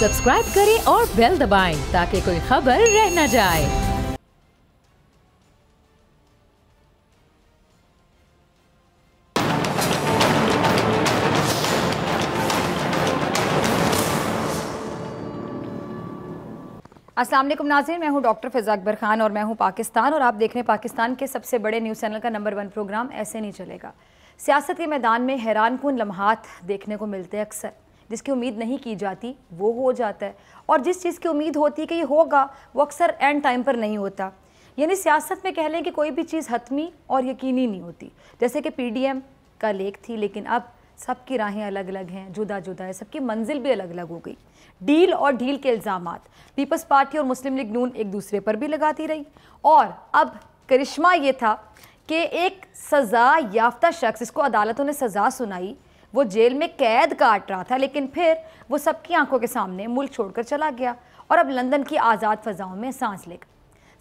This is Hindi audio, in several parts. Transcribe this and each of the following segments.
सब्सक्राइब करें और बेल दबाएं ताकि कोई खबर रह न जाए। अस्सलाम वालेकुम नाज़रीन, मैं हूं डॉक्टर फ़िज़ा अकबर खान और मैं हूं पाकिस्तान और आप देख रहे हैं पाकिस्तान के सबसे बड़े न्यूज़ चैनल का नंबर 1 प्रोग्राम ऐसे नहीं चलेगा। सियासत के मैदान में हैरानकुन लम्हात देखने को मिलते हैं अक्सर। जिसकी उम्मीद नहीं की जाती वो हो जाता है और जिस चीज़ की उम्मीद होती है कि ये होगा वो अक्सर एंड टाइम पर नहीं होता। यानी सियासत में कह लें कि कोई भी चीज़ हतमी और यकीनी नहीं होती। जैसे कि PDM का लेख थी, लेकिन अब सबकी राहें अलग अलग हैं, जुदा जुदा है, सबकी मंजिल भी अलग अलग हो गई। डील और ढील के इल्ज़ामात पीपल्स पार्टी और मुस्लिम लीग नून एक दूसरे पर भी लगाती रही और अब करिश्मा ये था कि एक सज़ा याफ्ता शख्स, इसको अदालतों ने सज़ा सुनाई, वो जेल में कैद काट रहा था, लेकिन फिर वो सबकी आंखों के सामने मुल्क छोड़कर चला गया और अब लंदन की आज़ाद फ़ज़ाओं में सांस लेगा।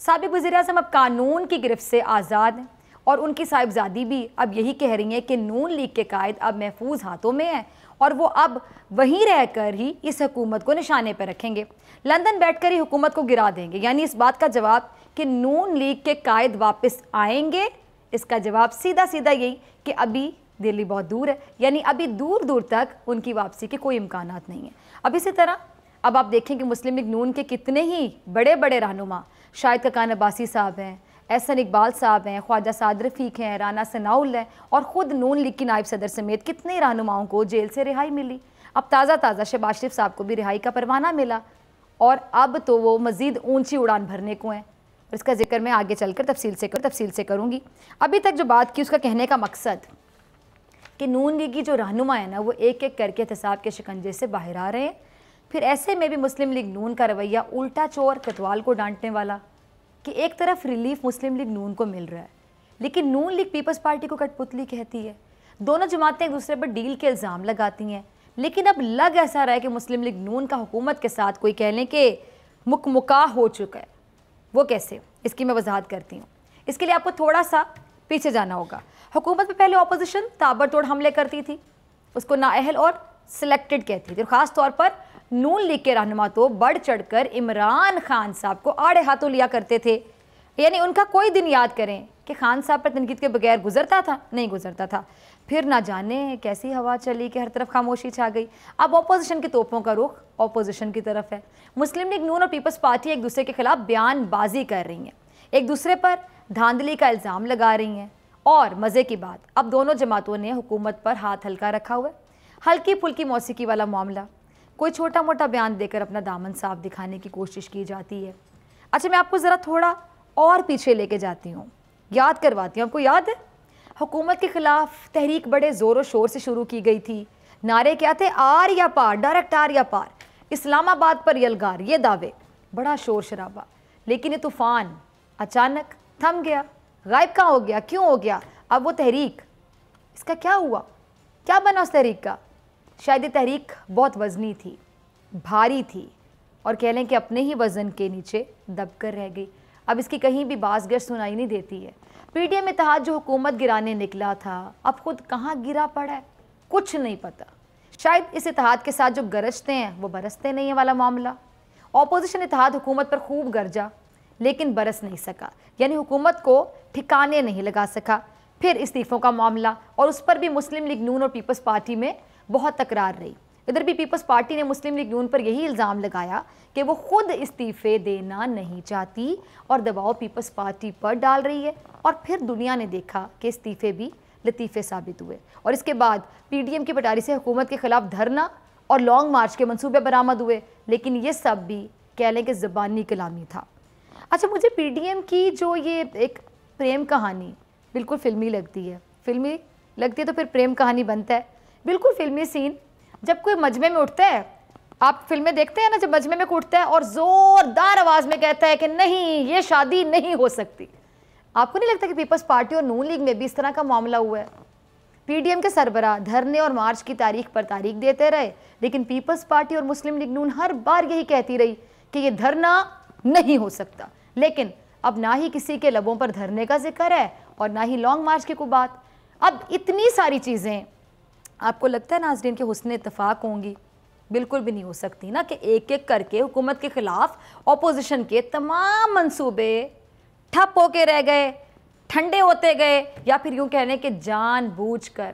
साबिक़ वज़ीर-ए-आज़म अब कानून की गिरफ्त से आज़ाद हैं और उनकी साहिबजादी भी अब यही कह रही हैं कि नून लीग के कायद अब महफूज हाथों में हैं और वो अब वहीं रहकर ही इस हुकूमत को निशाने पर रखेंगे, लंदन बैठकर ही हुकूमत को गिरा देंगे। यानी इस बात का जवाब कि नून लीग के कायद वापस आएंगे, इसका जवाब सीधा सीधा यही कि अभी दिल्ली बहुत दूर है, यानी अभी दूर दूर तक उनकी वापसी के कोई इम्कानात नहीं है। अब इसी तरह अब आप देखें कि मुस्लिम लीग नून के कितने ही बड़े बड़े रहनुमा, शाहिद खकान अब्बासी साहब हैं, एहसन इकबाल साहब हैं, ख्वाजा साद रफ़ीक हैं, राना सनाउल हैं और ख़ुद नून लीग की नायब सदर समेत कितने रहनुमाओं को जेल से रिहाई मिली। अब ताज़ा शहबाज शरीफ साहब को भी रिहाई का परवाना मिला और अब तो वो मज़ीद ऊंची उड़ान भरने को हैं। इसका जिक्र मैं आगे चलकर तफसील से करूँगी। अभी तक जो बात की उसका कहने का मकसद कि नून लीग की जो रहनुमा है ना, वो एक एक करके एहतसाब के शिकंजे से बाहर आ रहे हैं। फिर ऐसे में भी मुस्लिम लीग नून का रवैया उल्टा चोर कोतवाल को डांटने वाला कि एक तरफ रिलीफ मुस्लिम लीग नून को मिल रहा है, लेकिन नून लीग पीपल्स पार्टी को कठपुतली कहती है। दोनों जमातें एक दूसरे पर डील के इल्ज़ाम लगाती हैं, लेकिन अब लग ऐसा रहा है कि मुस्लिम लीग नून का हुकूमत के साथ कोई कह लें कि मुकमुका हो चुका है। वो कैसे, इसकी मैं वजाहत करती हूँ। इसके लिए आपको थोड़ा सा पीछे जाना होगा। हुकूमत में पहले अपोजिशन ताबड़तोड़ हमले करती थी, उसको नाअहल और सिलेक्टेड कहती थी और ख़ास तौर पर नून लीग के रहनुमा तो बढ़ चढ़कर इमरान खान साहब को आड़े हाथों लिया करते थे। यानी उनका कोई दिन याद करें कि खान साहब पर तनकीद के बगैर गुजरता था, नहीं गुजरता था। फिर ना जाने कैसी हवा चली कि हर तरफ खामोशी छा गई। अब अपोजिशन की तोपों का रुख अपोजिशन की तरफ है। मुस्लिम लीग नून और पीपल्स पार्टी एक दूसरे के खिलाफ बयानबाजी कर रही हैं, एक दूसरे पर धांधली का इल्ज़ाम लगा रही हैं और मज़े की बात, अब दोनों जमातों ने हुकूमत पर हाथ हल्का रखा हुआ है। हल्की फुल्की मौसीकी वाला मामला, कोई छोटा मोटा बयान देकर अपना दामन साफ दिखाने की कोशिश की जाती है। अच्छा, मैं आपको ज़रा थोड़ा और पीछे लेके जाती हूँ, याद करवाती हूँ। आपको याद है हुकूमत के ख़िलाफ़ तहरीक बड़े ज़ोर शोर से शुरू की गई थी। नारे क्या थे? आर या पार, डायरेक्ट आर या पार, इस्लामाबाद पर यलगार, ये दावे, बड़ा शोर शराबा। लेकिन ये तूफ़ान अचानक थम गया, गायब कहाँ हो गया, क्यों हो गया? अब वो तहरीक, इसका क्या हुआ, क्या बना उस तहरीक का? शायद ये तहरीक बहुत वज़नी थी, भारी थी और कह लें कि अपने ही वज़न के नीचे दब कर रह गई। अब इसकी कहीं भी बाज़गश्त सुनाई नहीं देती है। PDM इत्तेहाद जो हुकूमत गिराने निकला था, अब खुद कहाँ गिरा पड़ा है, कुछ नहीं पता। शायद इस इत्तेहाद के साथ जो गरजते हैं वो बरसते नहीं है वाला मामला। अपोजिशन इत्तेहाद हुकूमत पर खूब गरजा लेकिन बरस नहीं सका, यानी हुकूमत को ठिकाने नहीं लगा सका। फिर इस्तीफ़ों का मामला और उस पर भी मुस्लिम लीग नून और पीपल्स पार्टी में बहुत तकरार रही। इधर भी पीपल्स पार्टी ने मुस्लिम लीग नून पर यही इल्ज़ाम लगाया कि वो खुद इस्तीफ़े देना नहीं चाहती और दबाव पीपल्स पार्टी पर डाल रही है। और फिर दुनिया ने देखा कि इस्तीफ़े भी लतीफ़े साबित हुए और इसके बाद PDM की पटारी से हुकूमत के ख़िलाफ़ धरना और लॉन्ग मार्च के मंसूबे बरामद हुए, लेकिन ये सब भी कह लें कि ज़बानी कलामी था। अच्छा, मुझे PDM की जो ये एक प्रेम कहानी बिल्कुल फ़िल्मी लगती है। फ़िल्मी लगती है तो फिर प्रेम कहानी बनता है, बिल्कुल फ़िल्मी सीन। जब कोई मजमे में उठता है, आप फिल्में देखते हैं ना, जब मजमे में उठता है और ज़ोरदार आवाज़ में कहता है कि नहीं, ये शादी नहीं हो सकती। आपको नहीं लगता कि पीपल्स पार्टी और नून लीग में भी इस तरह का मामला हुआ है? PDM के सरबराह धरने और मार्च की तारीख पर तारीख देते रहे, लेकिन पीपल्स पार्टी और मुस्लिम लीग नून हर बार यही कहती रही कि ये धरना नहीं हो सकता। लेकिन अब ना ही किसी के लबों पर धरने का जिक्र है और ना ही लॉन्ग मार्च की कोई बात। अब इतनी सारी चीज़ें आपको लगता है नाज़रीन के हुस्न इत्तफाक होंगी? बिल्कुल भी नहीं हो सकती ना कि एक एक करके हुकूमत के खिलाफ ऑपोजिशन के तमाम मंसूबे ठप होके रह गए, ठंडे होते गए, या फिर यूँ कहने के जानबूझकर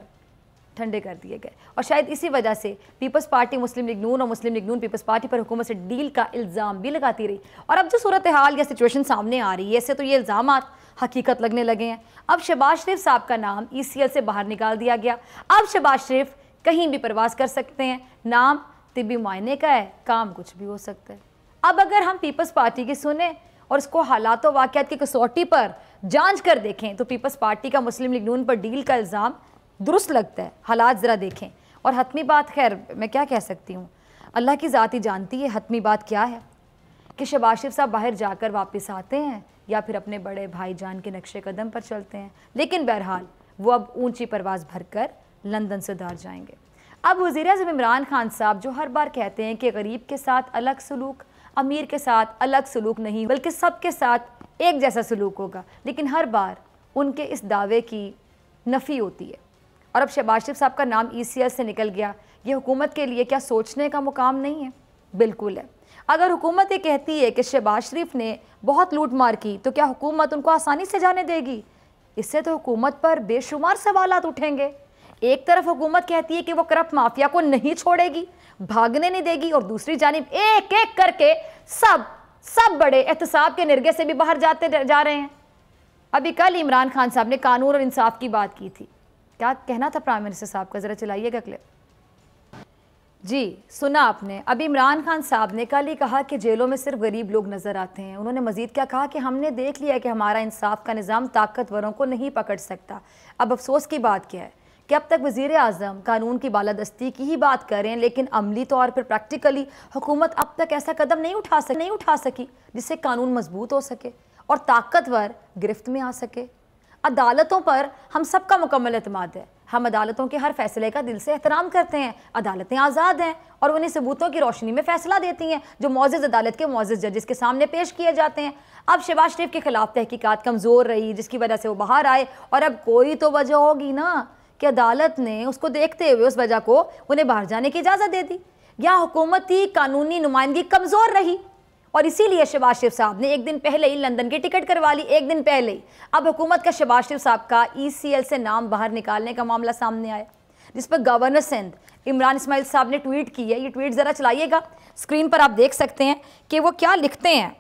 ठंडे कर दिए गए। और शायद इसी वजह से पीपल्स पार्टी मुस्लिम लीग नून और मुस्लिम लीग नून पीपल्स पार्टी पर हुकूमत से डील का इल्ज़ाम भी लगाती रही। और अब जो सूरत हाल या सिचुएशन सामने आ रही है, इससे तो ये इल्ज़ामात हकीकत लगने लगे हैं। अब शहबाज शरीफ साहब का नाम ECL से बाहर निकाल दिया गया। अब शहबाज शरीफ कहीं भी प्रवास कर सकते हैं, नाम तिब्बी मुआयने का है, काम कुछ भी हो सकता है। अब अगर हम पीपल्स पार्टी की सुने और इसको हालात व वाक़यात की कसौटी पर जांच कर देखें तो पीपल्स पार्टी का मुस्लिम लीग नून पर डील का इल्ज़ाम दुरुस्त लगता है। हालात ज़रा देखें। और हतमी बात, खैर मैं क्या कह सकती हूँ, अल्लाह की ज़ात ही जानती है हतमी बात क्या है कि शहबाज शरीफ साहब बाहर जाकर वापस आते हैं या फिर अपने बड़े भाईजान के नक्शे कदम पर चलते हैं। लेकिन बहरहाल वो अब ऊंची परवाज़ भरकर लंदन से उधार जाएंगे। अब वज़ीर-ए-आज़म इमरान खान साहब जो हर बार कहते हैं कि गरीब के साथ अलग सलूक, अमीर के साथ अलग सलूक नहीं बल्कि सबके साथ एक जैसा सलूक होगा, लेकिन हर बार उनके इस दावे की नफ़ी होती है। और अब शहबाज शरीफ साहब का नाम ECL से निकल गया, ये हुकूमत के लिए क्या सोचने का मुकाम नहीं है? बिल्कुल है। अगर हुकूमत ये कहती है कि शहबाज शरीफ ने बहुत लूट मार की तो क्या हुकूमत उनको आसानी से जाने देगी? इससे तो हुकूमत पर बेशुमार सवालात उठेंगे। एक तरफ हुकूमत कहती है कि वो करप्ट माफिया को नहीं छोड़ेगी, भागने नहीं देगी, और दूसरी जानिब एक एक करके सब बड़े एहतसाब के निर्गे से भी बाहर जाते जा रहे हैं। अभी कल इमरान खान साहब ने कानून और इंसाफ की बात की थी। क्या कहना था प्राइम मिनिस्टर साहब का, ज़रा चलाइएगा क्लिप। जी सुना आपने। अभी इमरान खान साहब ने कल ही कहा कि जेलों में सिर्फ गरीब लोग नज़र आते हैं। उन्होंने मज़ीद क्या कहा कि हमने देख लिया कि हमारा इंसाफ का निज़ाम ताकतवरों को नहीं पकड़ सकता। अब अफसोस की बात क्या है कि अब तक वज़ीर आज़म कानून की बालादस्ती की ही बात करें, लेकिन अमली तौर पर प्रैक्टिकली हुकूमत अब तक ऐसा कदम नहीं उठा सकी जिससे कानून मजबूत हो सके और ताकतवर गिरफ्त में आ सके। अदालतों पर हम सबका मुकम्मल एतमाद है। हम अदालतों के हर फैसले का दिल से एहतराम करते हैं। अदालतें आज़ाद हैं और उन्हें सबूतों की रोशनी में फ़ैसला देती हैं जो मौजूद अदालत के मौजूद जजेस के सामने पेश किए जाते हैं। अब शहबाज शरीफ के खिलाफ तहकीकात कमज़ोर रही जिसकी वजह से वो बाहर आए, और अब कोई तो वजह होगी ना कि अदालत ने उसको देखते हुए उस वजह को उन्हें बाहर जाने की इजाज़त दे दी, या हुकूमती कानूनी नुमाइंदगी कमज़ोर रही और इसीलिए शहबाज शरीफ साहब ने एक दिन पहले ही लंदन की टिकट करवा ली, एक दिन पहले ही। अब हुकूमत का शहबाज शरीफ साहब का ECL से नाम बाहर निकालने का मामला सामने आया, जिस पर गवर्नर सिंध इमरान इस्माइल साहब ने ट्वीट की है। ये ट्वीट ज़रा चलाइएगा, स्क्रीन पर आप देख सकते हैं कि वो क्या लिखते हैं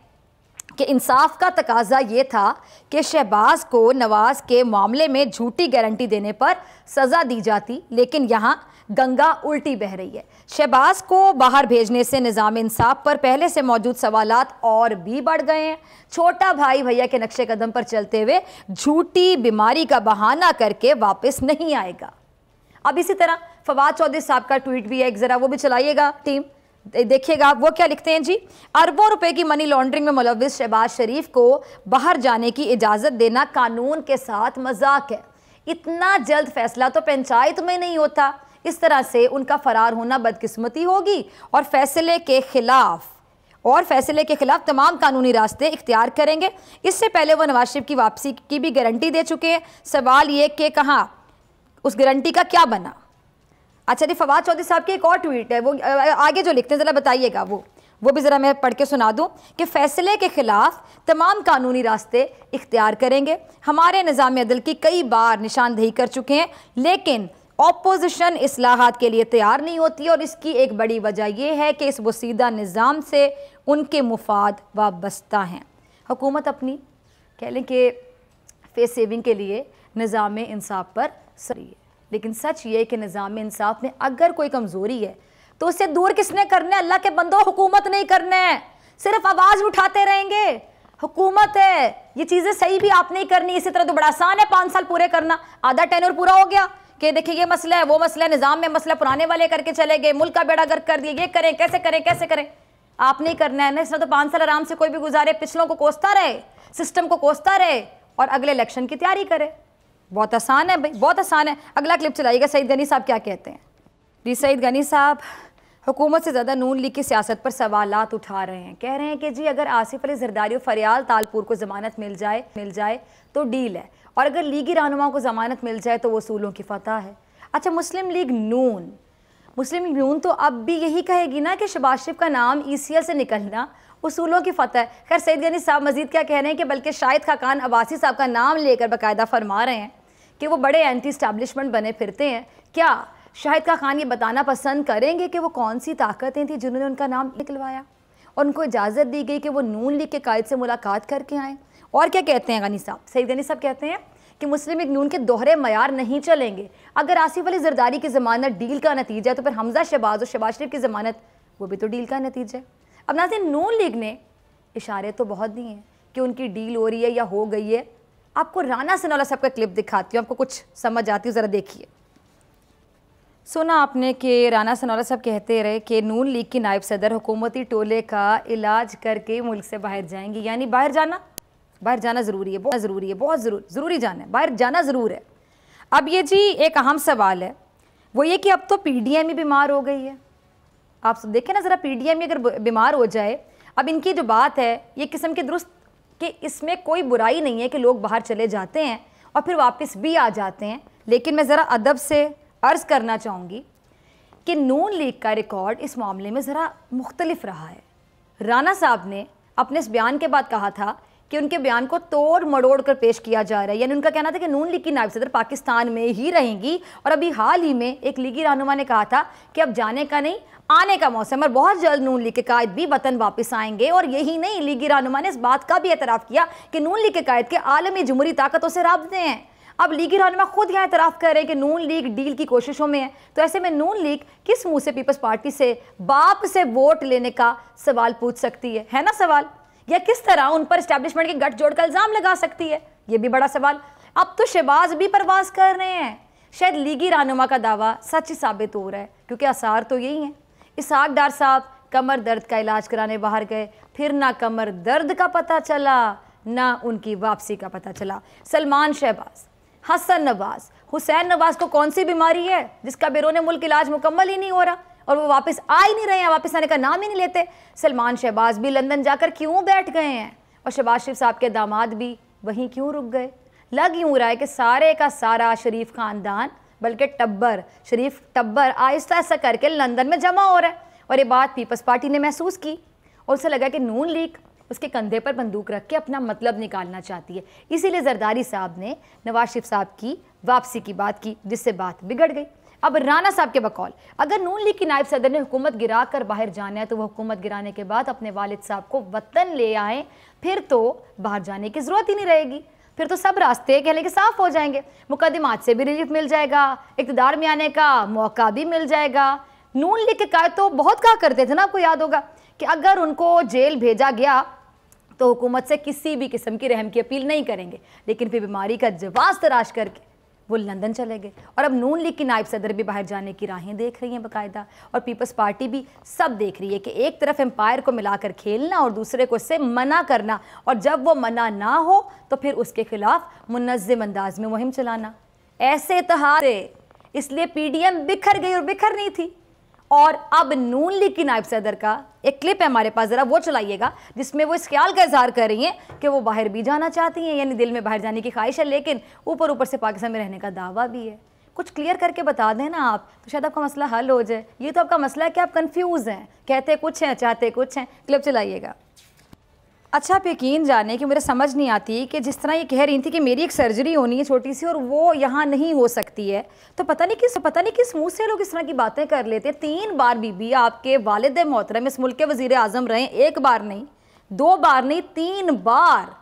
कि इंसाफ का तकाजा ये था कि शहबाज को नवाज के मामले में झूठी गारंटी देने पर सज़ा दी जाती, लेकिन यहाँ गंगा उल्टी बह रही है। शहबाज को बाहर भेजने से निज़ाम इंसाफ पर पहले से मौजूद सवालात और भी बढ़ गए हैं। छोटा भाई भैया के नक्शे कदम पर चलते हुए झूठी बीमारी का बहाना करके वापस नहीं आएगा। अब इसी तरह फवाद चौधरी साहब का ट्वीट भी है, एक ज़रा वो भी चलाइएगा टीम, देखिएगा वो क्या लिखते हैं जी। अरबों रुपए की मनी लॉन्ड्रिंग में मुलव्विस शहबाज शरीफ को बाहर जाने की इजाज़त देना कानून के साथ मजाक है। इतना जल्द फैसला तो पंचायत में नहीं होता। इस तरह से उनका फरार होना बदकिस्मती होगी और फैसले के खिलाफ तमाम कानूनी रास्ते इख्तियार करेंगे। इससे पहले वो नवाज शरीफ की वापसी की भी गारंटी दे चुके हैं। सवाल ये कि कहाँ उस गारंटी का क्या बना। अच्छा जी, फवाद चौधरी साहब की एक और ट्वीट है, वो आगे जो लिखते हैं ज़रा बताइएगा, वो भी ज़रा मैं पढ़ के सुना दूं कि फैसले के खिलाफ तमाम कानूनी रास्ते इख्तियार करेंगे। हमारे निज़ाम अदल की कई बार निशानदेही कर चुके हैं, लेकिन ऑपोजिशन इस्लाहात के लिए तैयार नहीं होती और इसकी एक बड़ी वजह यह है कि इस वसीदा निज़ाम से उनके मुफाद वाबस्ता हैं। हुकूमत अपनी कह लें कि फेस सेविंग के लिए निज़ाम इंसाफ पर सरी है, लेकिन सच ये कि निज़ाम इंसाफ में अगर कोई कमज़ोरी है तो उससे दूर किसने करना है? अल्लाह के बंदो, हुकूमत नहीं करना है। सिर्फ आवाज़ उठाते रहेंगे, हुकूमत है, ये चीज़ें सही भी आप नहीं करनी। इसी तरह तो बड़ा आसान है 5 साल पूरे करना, आधा टेन्योर पूरा हो गया कि देखिए ये मसला है, वो मसला है, निज़ाम में मसला, पुराने वाले करके चले गए, मुल्क का बेड़ा गर्क कर दिया, ये करें कैसे करें। आप नहीं करना है ना। इसमें तो 5 साल आराम से कोई भी गुजारे, पिछलों को कोसता रहे, सिस्टम को कोसता रहे और अगले इलेक्शन की तैयारी करे। बहुत आसान है भाई, बहुत आसान है। अगला क्लिप चलाइएगा। सईद गनी साहब क्या कहते हैं जी। सईद गनी साहब हुकूमत से ज़्यादा नून लीग की सियासत पर सवालात उठा रहे हैं। कह रहे हैं कि जी अगर आसिफ अली जरदारी और फरियाल तालपुर को ज़मानत मिल जाए तो डील है, और अगर लीगी रहनुमाओं को ज़मानत मिल जाए तो वसूलों की फतह है। अच्छा, मुस्लिम लीग नून मुस्लिम लीग नून तो अब भी यही कहेगी ना कि शहबाज शरीफ का नाम ECL से निकलना उसूलों की फतह है। खैर सईद गनी साहब मजीद क्या कह रहे हैं कि बल्कि शाहिद खाकान अब्बासी साहब का नाम लेकर बाकायदा फरमा रहे हैं कि वो बड़े एंटी इस्टेब्लिशमेंट बने फिरते हैं। क्या शाहिद खाकान ये बताना पसंद करेंगे कि वो कौन सी ताकतें थी जिन्होंने उनका नाम निकलवाया और उनको इजाज़त दी गई कि वो नून लीग के कायद से मुलाकात करके आएँ? और क्या कहते हैं गनी साहब, सईद गनी साहब कहते हैं कि मुस्लिम लीग नून के दोहरे मयार नहीं चलेंगे। अगर आसिफ अली जरदारी की ज़मानत डील का नतीजा है तो फिर हमजा शहबाज और शहबाज शरीफ की ज़मानत वो भी तो डील का नतीजा है। अब नाज़रीन, नून लीग ने इशारे तो बहुत दिए हैं कि उनकी डील हो रही है या हो गई है। आपको राना सनाउल्लाह साहब का क्लिप दिखाती हूँ, आपको कुछ समझ आती है, ज़रा देखिए। सुना आपने कि राना सनाउल्लाह साहब कहते रहे कि नून लीग की नायब सदर हुकूमती टोले का इलाज करके मुल्क से बाहर जाएंगी, यानी बाहर जाना ज़रूरी है, बहुत ज़रूरी है, बहुत ज़रूरी जाना है, बाहर जाना ज़रूर है। अब ये जी एक अहम सवाल है, वो ये कि अब तो PDM ही बीमार हो गई है। आप देखें ना ज़रा, PDM अगर बीमार हो जाए, अब इनकी जो बात है ये किस्म की दुरुस्त कि इसमें कोई बुराई नहीं है कि लोग बाहर चले जाते हैं और फिर वापस भी आ जाते हैं, लेकिन मैं ज़रा अदब से अर्ज़ करना चाहूँगी कि नून लीग का रिकॉर्ड इस मामले में ज़रा मुख्तलिफ रहा है। राना साहब ने अपने इस बयान के बाद कहा था कि उनके बयान को तोड़ मड़ोड़ कर पेश किया जा रहा है, यानी उनका कहना था कि नून लीग की नायब सदर पाकिस्तान में ही रहेंगी। और अभी हाल ही में एक लीगी रहनुमा ने कहा था कि अब जाने का नहीं, आने का मौसम और बहुत जल्द नून लीग के कायद भी वतन वापस आएंगे। और यही नहीं, लीगी रहनुमा ने इस बात का भी एतराफ़ किया कि नून लीग के कायद के आलमी जमहूरी ताकतों से राब्ते हैं। अब लीगी रहनुमा खुद यहाँ एतराफ़ कर रहे हैं कि नून लीग डील की कोशिशों में है, तो ऐसे में नून लीग किस मुँह से पीपल्स पार्टी से बाप से वोट लेने का सवाल पूछ सकती है ना सवाल? या किस तरह उन पर एस्टैब्लिशमेंट के गठजोड़ का इल्ज़ाम लगा सकती है, ये भी बड़ा सवाल। अब तो शहबाज भी परवास कर रहे हैं। शायद लीगी रहनुमा का दावा सच साबित हो रहा है, क्योंकि आसार तो यही हैं। इसहाक डार साहब कमर दर्द का इलाज कराने बाहर गए, फिर ना कमर दर्द का पता चला ना उनकी वापसी का पता चला। सलमान शहबाज, हसन नवाज, हुसैन नवाज को कौन सी बीमारी है जिसका बैरून मुल्क इलाज मुकम्मल ही नहीं हो रहा और वो वापस आ ही नहीं रहे हैं, वापस आने का नाम ही नहीं लेते। सलमान शहबाज भी लंदन जाकर क्यों बैठ गए हैं और शहबाज शरीफ साहब के दामाद भी वहीं क्यों रुक गए? लग यूँ रहा है कि सारे का सारा शरीफ ख़ानदान, बल्कि शरीफ टब्बर आहिस्ता आहिस्ता करके लंदन में जमा हो रहा है। और ये बात पीपल्स पार्टी ने महसूस की और उसे लगा कि नून लीग उसके कंधे पर बंदूक रख के अपना मतलब निकालना चाहती है। इसीलिए जरदारी साहब ने नवाज शरीफ साहब की वापसी की बात की, जिससे बात बिगड़ गई। अब राना साहब के बकौल अगर नून लीग की नायब सदर ने हुकूमत गिरा कर बाहर जाना है तो वह हुकूमत गिराने के बाद अपने वालिद साहब को वतन ले आए, फिर तो बाहर जाने की ज़रूरत ही नहीं रहेगी। फिर तो सब रास्ते कहने के साफ हो जाएंगे, मुकदमात से भी रिलीफ मिल जाएगा, इक़्तिदार में आने का मौका भी मिल जाएगा। नून लीग के कायद तो बहुत कहा करते थे ना, आपको याद होगा कि अगर उनको जेल भेजा गया तो हुकूमत से किसी भी किस्म की रहम की अपील नहीं करेंगे, लेकिन फिर बीमारी का जवाब तलाश करके वो लंदन चले गए। और अब नून लीग की नायब सदर भी बाहर जाने की राहें देख रही हैं बाकायदा, और पीपल्स पार्टी भी सब देख रही है कि एक तरफ एम्पायर को मिलाकर खेलना और दूसरे को इससे मना करना, और जब वो मना ना हो तो फिर उसके खिलाफ मुनज़्ज़म अंदाज में मुहिम चलाना। ऐसे इत्तेहाद से इसलिए PDM बिखर गई और बिखरनी थी। और अब नून लीग की नायब सदर का एक क्लिप है हमारे पास, ज़रा वो चलाइएगा, जिसमें वो इस ख्याल का इजहार कर रही हैं कि वो बाहर भी जाना चाहती हैं, यानी दिल में बाहर जाने की ख्वाहिश है, लेकिन ऊपर ऊपर से पाकिस्तान में रहने का दावा भी है। कुछ क्लियर करके बता दें ना आप, तो शायद आपका मसला हल हो जाए। ये तो आपका मसला है कि आप कंफ्यूज हैं, कहते कुछ हैं चाहते कुछ हैं। क्लिप चलाइएगा। अच्छा, आप यकीन जाने कि मुझे समझ नहीं आती कि जिस तरह ये कह रही थी कि मेरी एक सर्जरी होनी है छोटी सी और वो यहाँ नहीं हो सकती है, तो पता नहीं किस मुंह से लोग इस तरह की बातें कर लेते हैं। 3 बार बीबी आपके वालिद मोहतरम इस मुल्क के वज़ीर आज़म रहे, 1 बार नहीं, 2 बार नहीं, 3 बार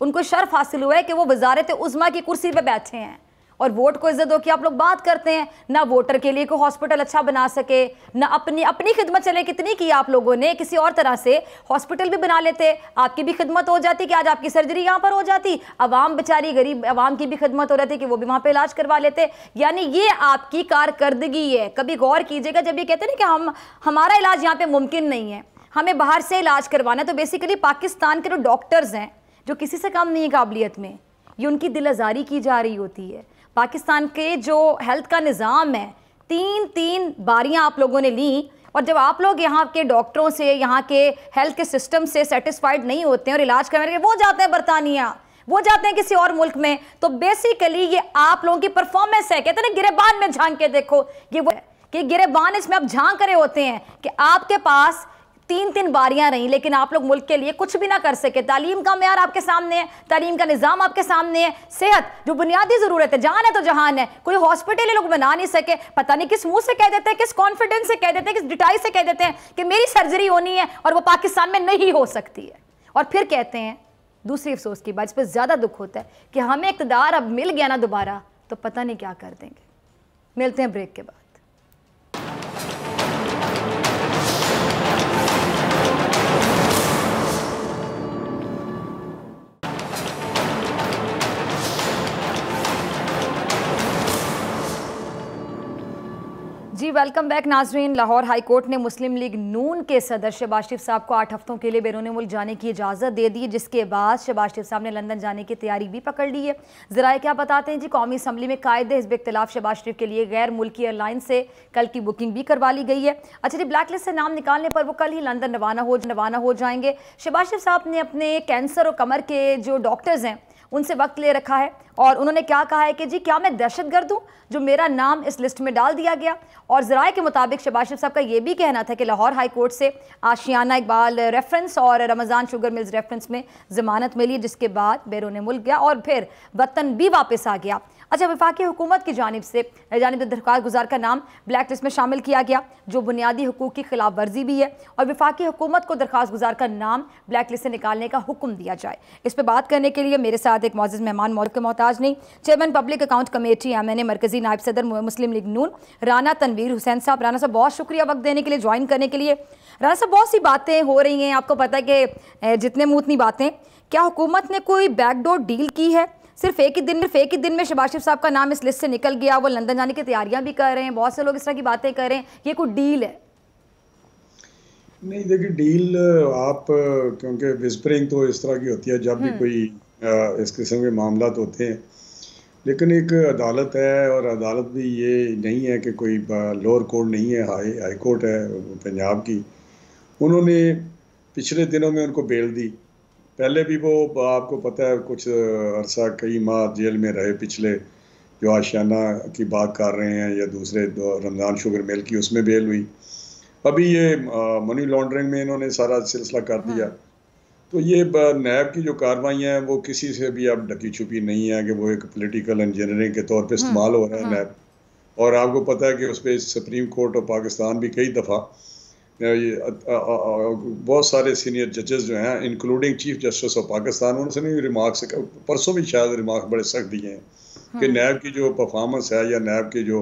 उनको शर्फ हासिल हुआ है कि वो वज़ारत उज़्मा की कुर्सी पर बैठे हैं। और वोट को इज्जत दो कि आप लोग बात करते हैं ना, वोटर के लिए कोई हॉस्पिटल अच्छा बना सके ना, अपनी खिदमत चले कितनी की आप लोगों ने, किसी और तरह से हॉस्पिटल भी बना लेते, आपकी भी खिदमत हो जाती कि आज आपकी सर्जरी यहाँ पर हो जाती, अवाम बेचारी गरीब अवाम की भी खिदमत हो जाती कि वो भी वहाँ पे इलाज करवा लेते। यानी ये आपकी कारकर्दगी है। कभी गौर कीजिएगा, जब ये कहते हैं ना कि हमारा इलाज यहाँ पे मुमकिन नहीं है, हमें बाहर से इलाज करवाना, तो बेसिकली पाकिस्तान के जो डॉक्टर्स हैं जो किसी से कम नहीं है काबिलियत में, ये उनकी दिल आज़ारी की जा रही होती है। पाकिस्तान के जो हेल्थ का निज़ाम है, 3 बारियां आप लोगों ने ली, और जब आप लोग यहाँ के डॉक्टरों से, यहाँ के हेल्थ के सिस्टम से सेटिस्फाइड नहीं होते हैं और इलाज करने के वो जाते हैं बरतानिया, वो जाते हैं किसी और मुल्क में, तो बेसिकली ये आप लोगों की परफॉर्मेंस है। कहते हैं ना गिरेबान में झांक के देखो, ये वो है कि गिरेबान इसमें आप झांक रहे होते हैं कि आपके पास 3-3 बारियां रही, लेकिन आप लोग मुल्क के लिए कुछ भी ना कर सके। तालीम का मेयार आपके सामने है, तालीम का निज़ाम आपके सामने है, सेहत जो बुनियादी ज़रूरत है, जान है तो जहान है, कोई हॉस्पिटल ये लोग बना नहीं सके। पता नहीं किस मुंह से कह देते हैं, किस कॉन्फिडेंस से कह देते हैं, किस डिटाई से कह देते हैं कि मेरी सर्जरी होनी है और वो पाकिस्तान में नहीं हो सकती है। और फिर कहते हैं, दूसरी अफसोस की बात, इस पर ज़्यादा दुख होता है कि हमें इक़्तिदार अब मिल गया ना दोबारा तो पता नहीं क्या कर देंगे। मिलते हैं ब्रेक के बाद। जी वेलकम बैक नाजरीन। लाहौर हाई कोर्ट ने मुस्लिम लीग नून के सदर शहबाज शरीफ साहब को 8 हफ्तों के लिए बैरून मुल्क जाने की इजाज़त दे दी, जिसके बाद शहबाज शरीफ साहब ने लंदन जाने की तैयारी भी पकड़ ली है। ज़राए क्या बताते हैं जी, कौमी असम्बली में कायदे हिज़्ब इख्तिलाफ शहबाज शरीफ के लिए गैर मुल्की एयरलाइन से कल की बुकिंग भी करवा ली गई है। अच्छा जी, ब्लैक लिस्ट से नाम निकालने पर वो कल ही लंदन रवाना हो जाएंगे। शहबाज शरीफ साहब ने अपने कैंसर और कमर के जो डॉक्टर्स हैं उनसे वक्त ले रखा है और उन्होंने क्या कहा है कि जी क्या मैं दहशतगर्द हूँ जो मेरा नाम इस लिस्ट में डाल दिया गया। और ज़राए के मुताबिक शहबाज शरीफ साहब का ये भी कहना था कि लाहौर हाई कोर्ट से आशियाना इकबाल रेफरेंस और रमज़ान शुगर मिल्स रेफरेंस में ज़मानत मिली, जिसके बाद बैरून मुल्क गया और फिर वतन भी वापस आ गया। अच्छा, वफाकी हुकूमत की जानिब से दरख्वास्त गुजार का नाम ब्लैक लिस्ट में शामिल किया गया, जो बुनियादी हुकूक की खिलाफ वर्जी भी है, और वफाकी हुकूमत को दरख्वास्त गुजार का नाम ब्लैक लिस्ट से निकालने का हुक्म दिया जाए। इस पर बात करने के लिए मेरे साथ एक मौजूद मेहमान मौजूद के मोहताज नहीं, chairman public account committee MNA मरकजी नायब सदर मुस्लिम लीग नून राना तनवीर हुसैन साहब। राना साहब बहुत शुक्रिया वक्त देने के लिए, ज्वाइन करने के लिए। राना साहब बहुत सी बातें हो रही हैं, आपको पता है कि जितने मुँह उतनी बातें। क्या हुकूमत ने कोई बैकडोर डील की है? सिर्फ एक ही दिन में शहबाज शरीफ साहब का नाम इस लिस्ट से निकल गया, वो लंदन जाने की तैयारियां भी कर रहे हैं, बहुत से लोग इस तरह की बातें कर रहे हैं, ये कोई डील है? नहीं देखिए, डील आप क्योंकि विस्परिंग तो इस तरह की होती है जब भी कोई इस किस्म के मामला होते हैं, लेकिन एक अदालत है और अदालत भी ये नहीं है कि कोई लोअर कोर्ट नहीं है, हाई कोर्ट है पंजाब की। उन्होंने पिछले दिनों में उनको बेल दी। पहले भी वो आपको पता है कुछ अरसा कई माह जेल में रहे, पिछले जो आशियाना की बात कर रहे हैं या दूसरे रमज़ान शुगर मिल की, उसमें बेल हुई। अभी ये मनी लॉन्ड्रिंग में इन्होंने सारा सिलसिला कर दिया। तो ये नैब की जो कार्रवाइयाँ हैं वो किसी से भी अब ढकी छुपी नहीं है कि वो एक पॉलिटिकल इंजीनियरिंग के तौर पे इस्तेमाल हो रहा है नैब। और आपको पता है कि उस पर सुप्रीम कोर्ट ऑफ पाकिस्तान भी कई दफ़ा बहुत सारे सीनियर जजेस जो हैं including chief justice of Pakistan, उनसे भी रिमार्क्स परसों भी शायद रिमार्क बड़े सख्त दिए हैं कि नैब की जो परफॉर्मेंस है या नैब की जो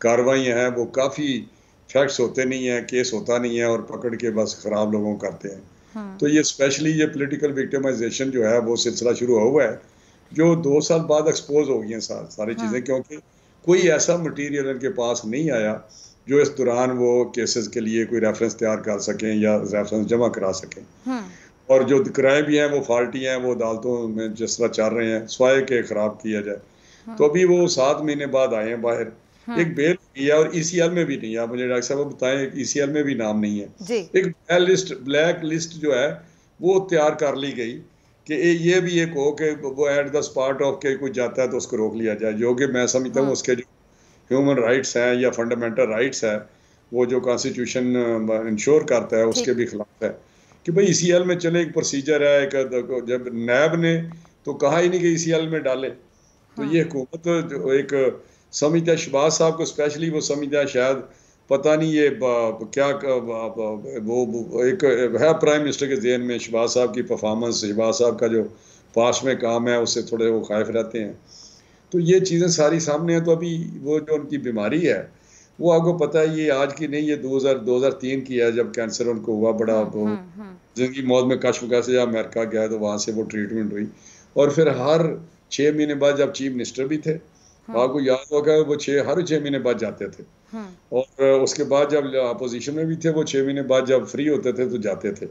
कार्रवाइयाँ हैं वो काफ़ी फैक्ट्स होते नहीं हैं, केस होता नहीं है और पकड़ के बस ख़राब लोगों को करते हैं। तो ये स्पेशली ये पॉलिटिकल विक्टिमाइजेशन जो है वो सिलसिला शुरू हुआ है, जो 2 साल बाद एक्सपोज हो गई हैं सारी चीज़ें, क्योंकि कोई ऐसा मटीरियल इनके पास नहीं आया जो इस दौरान वो केसेस के लिए कोई रेफरेंस तैयार कर सकें या रेफरेंस जमा करा सकें। और जो किराए भी हैं वो फाल्टी हैं, वो अदालतों में जिस तरह चल रहे हैं स्वाय के ख़राब किया जाए। तो अभी वो 7 महीने बाद आए हैं बाहर, एक बेल किया और ECL में भी नहीं है। आप मुझे डॉक्टर साहब बताएं, ECL में भी नाम नहीं है। एक ब्लैक लिस्ट जो है वो तैयार कर ली गई कि ये भी एक हो कि वो एट द स्पॉट ऑफ के कुछ जाता है तो उसको रोक लिया जाए, जो कि मैं समझता हूँ उसके जो ह्यूमन राइट्स हैं या फंडामेंटल राइट्स है वो जो कॉन्स्टिट्यूशन इंश्योर करता है उसके भी खिलाफ है कि भाई ECL में चले। एक प्रोसीजर है, एक जब नैब ने तो कहा ही नहीं कि ECL में डाले, तो ये हुकूमत जो एक समझता है, शहबाज साहब को स्पेशली वो समझता है शायद पता नहीं ये क्या वो एक है प्राइम मिनिस्टर के ज़हन में शहबाज साहब की परफॉर्मेंस, शहबाज साहब का जो पास में काम है उससे थोड़े वो खाइफ रहते हैं। तो ये चीज़ें सारी सामने हैं। तो अभी वो जो उनकी बीमारी है वो आपको पता है ये आज की नहीं, ये 2003 की है जब कैंसर उनको हुआ बड़ा, तो जिनकी मौत में कश्फ कैसे अमेरिका गया तो वहाँ से वो ट्रीटमेंट हुई। और फिर हर 6 महीने बाद जब चीफ मिनिस्टर भी थे, आपको याद होगा वो हर 6 महीने बाद जाते थे, और उसके बाद जब अपोजिशन में भी थे वो 6 महीने बाद जब फ्री होते थे तो जाते थे,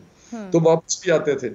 तो वापस भी आते थे।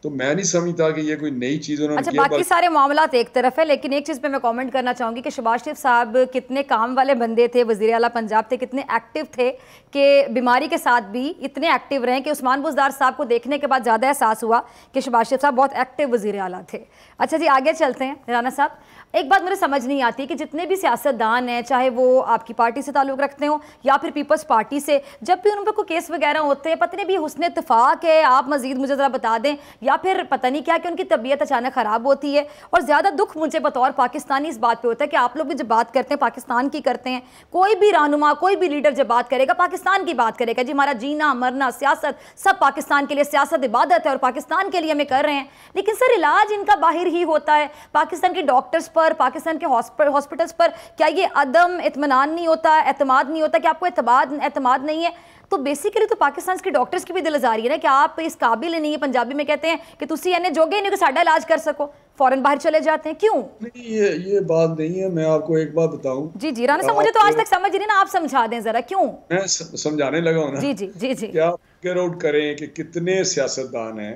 तो मैं नहीं समझता कि ये कोई नई चीज़ उन्होंने अच्छा, किया। बाकी सारे मामलात एक तरफ है, लेकिन एक चीज़ पे मैं कमेंट करना चाहूँगी कि शहबाज शरीफ साहब कितने काम वाले बंदे थे, वज़ीर आला पंजाब थे, कितने एक्टिव थे कि बीमारी के साथ भी इतने एक्टिव रहे कि उस्मान बुज़दार साहब को देखने के बाद ज़्यादा एहसास हुआ कि शहबाज शरीफ साहब बहुत एक्टिव वज़ीर आला थे। अच्छा जी, आगे चलते हैं। राना साहब, एक बात मुझे समझ नहीं आती कि जितने भी सियासतदान हैं, चाहे वो आपकी पार्टी से ताल्लुक़ रखते हो या फिर पीपल्स पार्टी से, जब भी उन पर कोई केस वगैरह होते हैं, पता नहीं भी हुस्न इत्तेफाक है, आप मज़ीद मुझे ज़रा बता दें, या फिर पता नहीं क्या कि उनकी तबीयत अचानक ख़राब होती है। और ज़्यादा दुख मुझे बतौर पाकिस्तानी इस बात पे होता है कि आप लोग भी जब बात करते हैं पाकिस्तान की करते हैं, कोई भी रहनुमा, कोई भी लीडर जब बात करेगा पाकिस्तान की बात करेगा, जी हमारा जीना मरना सियासत सब पाकिस्तान के लिए, सियासत इबादत है और पाकिस्तान के लिए हमें कर रहे हैं। लेकिन सर इलाज इनका बाहर ही होता है, पाकिस्तान के डॉक्टर्स पर, पाकिस्तान के हॉस्पिटल्स पर क्या ये अदम इत्मीनान नहीं होता, एतमाद नहीं होता कि आपको एतमाद नहीं है? तो बेसिकली तो पाकिस्तान के डॉक्टर्स की भी दिलजारी है ना कि आप इस काबिल नहीं है, पंजाबी में कहते हैं कि तुसी इन्हें जोगे नहीं कि साडा इलाज कर सको, फौरन बाहर चले जाते हैं, क्यों? नहीं, ये बात नहीं है। मैं आपको एक बात बताऊं। जी जी राना साहब, मुझे तो आज तक समझ नहीं ना, आप समझा दें जरा क्यों। मैं समझाने लगा हूं ना। जी जी जी जी। क्या फिगर आउट करें कि कितने सियासतदान हैं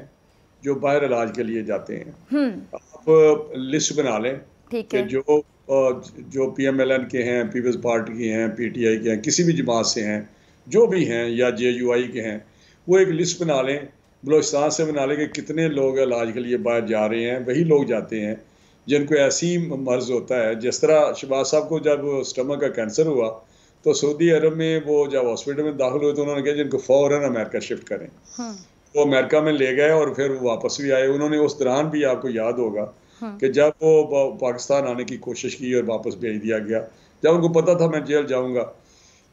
जो बाहर इलाज के लिए जाते हैं। आप लिस्ट बना लें कि जो PMLN के हैं, पीपल्स पार्टी के हैं, PTI के हैं, किसी भी जमात से हैं, जो भी हैं, या JUI के हैं, वो एक लिस्ट बना लें, बलोचिस्तान से बना लें कि कितने लोग इलाज के लिए बाहर जा रहे हैं। वही लोग जाते हैं जिनको ऐसी मर्ज होता है। जिस तरह शहबाज साहब को जब स्टमक का कैंसर हुआ तो सऊदी अरब में वो जब हॉस्पिटल में दाखिल हुए तो उन्होंने कहा जिनको फ़ौरन अमेरिका शिफ्ट करें। वो अमेरिका में ले गए और फिर वो वापस भी आए। उन्होंने उस दौरान भी, आपको याद होगा कि जब वो पाकिस्तान आने की कोशिश की और वापस भेज दिया गया, जब उनको पता था मैं जेल जाऊंगा,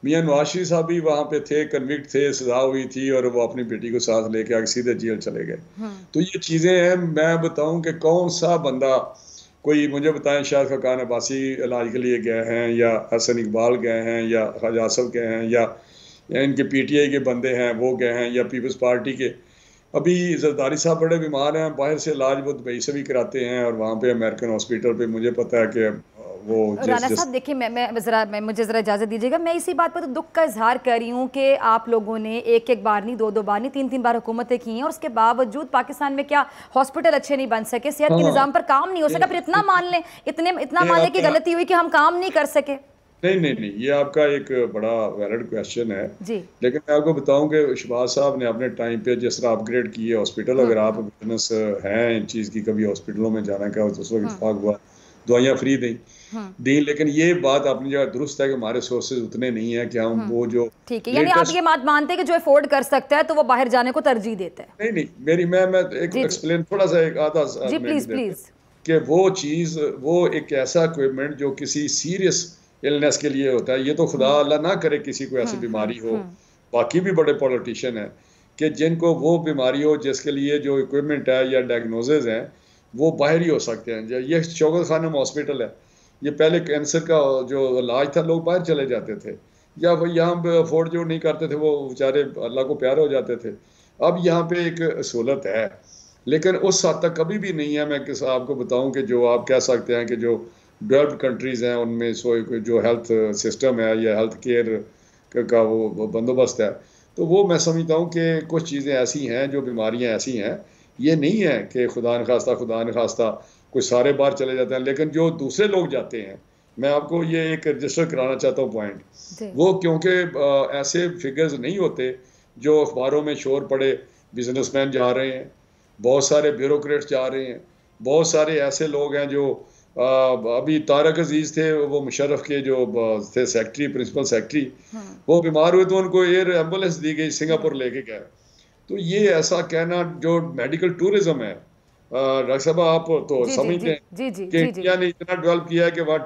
मियां नवाज शरीफ साहब भी वहाँ पे थे, कन्विक्ट थे, सजा हुई थी और वो अपनी बेटी को साथ लेके आगे सीधे जेल चले गए। तो ये चीज़ें हैं। मैं बताऊं कि कौन सा बंदा, कोई मुझे बताएं, शायद खकान अब्बासी इलाज के लिए गए हैं, या हसन इकबाल गए हैं, या ख्वाजा आसफ गए हैं, या इनके PTI के बंदे हैं वो गए हैं, या पीपल्स पार्टी के। अभी जरदारी साहब बड़े बीमार हैं, बाहर से इलाज वो दुबई से भी कराते हैं और वहाँ पे अमेरिकन हॉस्पिटल पे मुझे पता है कि वो राना साहब देखिए, मुझे ज़रा इजाज़त दीजिएगा। मैं इसी बात पर तो दुख का इजहार कर रही हूँ कि आप लोगों ने एक बार नहीं, दो बार नहीं, तीन बार हुकूमतें की हैं और उसके बावजूद पाकिस्तान में क्या हॉस्पिटल अच्छे नहीं बन सके, सेहत के निज़ाम पर काम नहीं हो सका। फिर इतना मान लें कि गलती हुई कि हम काम नहीं कर सके। नहीं, ये आपका एक बड़ा वैलिड क्वेश्चन है जी। लेकिन मैं आपको बताऊं कि शहबाज साहब ने अपने टाइम पे जिस तरह अपग्रेड किए हॉस्पिटल, अगर आप बिजनेस हैं इन चीज़ की, कभी हॉस्पिटलों में जाना का उस वक्त इत्तेफाक हुआ, दवाइयाँ फ्री दी। लेकिन ये बात अपनी जगह दुरुस्त है कि हमारे सोर्सेज उतने नहीं है कि हम वो जो ठीक है, यानी आप ये बात मानते हैं कि जो अफोर्ड कर सकता है तो वो बाहर जाने को तरजीह देता है। नहीं, मैं एक एक्सप्लेन थोड़ा सा, एक आधा जी प्लीज कि वो चीज़, वो एक ऐसा इक्विपमेंट जो किसी सीरियस इलनेस के लिए होता है। ये तो खुदा अल्लाह ना करे किसी को ऐसी बीमारी हो। बाकी भी बड़े पॉलिटिशियन हैं कि जिनको वो बीमारी हो जिसके लिए जो इक्विपमेंट है या डायग्नोसिस हैं वो बाहर ही हो सकते हैं। ये शौकत खानम हॉस्पिटल है, ये पहले कैंसर का जो इलाज था लोग बाहर चले जाते थे, या वो यहाँ पे अफोर्ड जो नहीं करते थे वो बेचारे अल्लाह को प्यारे हो जाते थे। अब यहाँ पे एक सहूलत है, लेकिन उस हद तक कभी भी नहीं है। मैं आपको बताऊँ कि जो आप कह सकते हैं कि जो डेवलप्ड कंट्रीज़ हैं उनमें जो हेल्थ सिस्टम है या हेल्थ केयर का वो बंदोबस्त है, तो वो मैं समझता हूँ कि कुछ चीज़ें ऐसी हैं, जो बीमारियाँ ऐसी हैं, ये नहीं है कि खुदा न खास्ता कुछ सारे बाहर चले जाते हैं। लेकिन जो दूसरे लोग जाते हैं, मैं आपको ये एक रजिस्टर कराना चाहता हूँ पॉइंट, वो क्योंकि ऐसे फिगर्स नहीं होते जो अखबारों में शोर पड़े, बिजनेसमैन जा रहे हैं, बहुत सारे ब्यूरोक्रेट्स जा रहे हैं, बहुत सारे ऐसे लोग हैं जो अभी तारक अजीज थे, वो मुशर्रफ के जो थे सेक्रेटरी, प्रिंसिपल सेक्रेटरी, वो बीमार हुए तो उनको एयर एम्बुलेंस दी गई, सिंगापुर लेके गए। तो ये ऐसा कहना जो मेडिकल टूरिज्म है, डॉक्टर साहब आप तो समझते हैं कि इंडिया ने इतना डेवलप किया है कि वहाँ